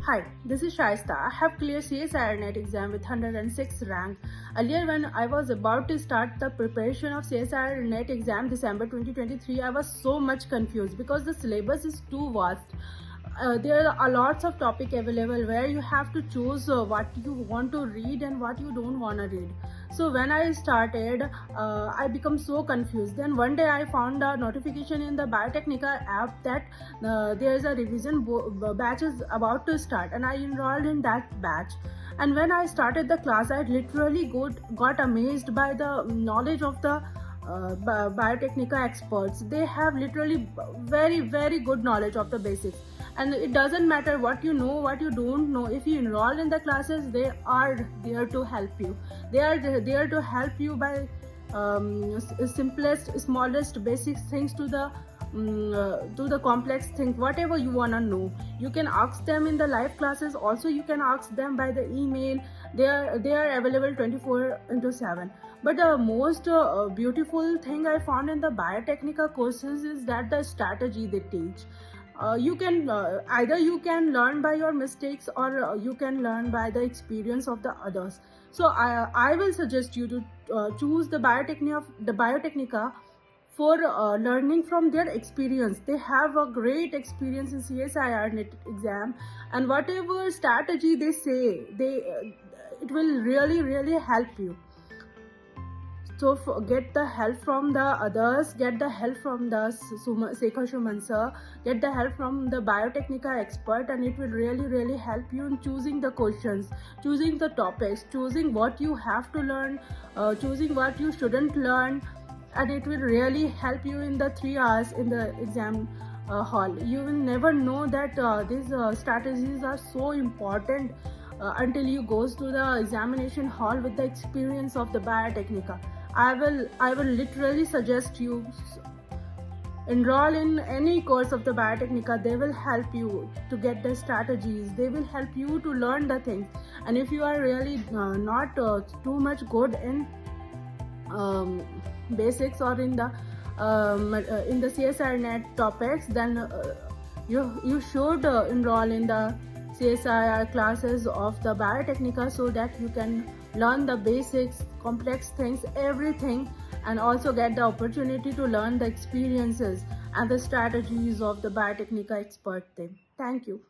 Hi, this is Shaista. I have cleared CSIR NET exam with 106 rank. Earlier when I was about to start the preparation of CSIR NET exam December 2023, I was so much confused because the syllabus is too vast. There are lots of topic available where you have to choose what you want to read and what you don't want to read. So when I started, I become so confused. Then one day I found a notification in the Biotecnika app that there is a revision batch is about to start, and I enrolled in that batch. And when I started the class, I literally got amazed by the knowledge of the Biotecnika experts. They have literally very good knowledge of the basics, and it doesn't matter what you know, what you don't know. If you enroll in the classes, they are there to help you. They are there to help you by simplest, smallest, basic things to the complex things. Whatever you wanna know, you can ask them in the live classes. Also, you can ask them by the email. They are available 24/7. But the most beautiful thing I found in the Biotecnika courses is that the strategy they teach. You can either you can learn by your mistakes, or you can learn by the experience of the others. So I will suggest you to choose the Biotecnika for learning from their experience. They have a great experience in CSIR NET exam, and whatever strategy they say, it will really help you. So get the help from the others, get the help from the Sekhar Suman sir, get the help from the Biotecnika expert, and it will really help you in choosing the questions, choosing the topics, choosing what you have to learn, choosing what you shouldn't learn, and it will really help you in the 3 hours in the exam hall. You will never know that these strategies are so important until you goes to the examination hall with the experience of the Biotecnika. I will literally suggest you enroll in any course of the Biotecnika. They will help you to get the strategies. They will help you to learn the things. And if you are really not too much good in basics or in the CSIR NET topics, then you should enroll in the CSIR classes of the Biotecnika, so that you can learn the basics, complex things, everything, and also get the opportunity to learn the experiences and the strategies of the Biotecnika expert team. Thank you.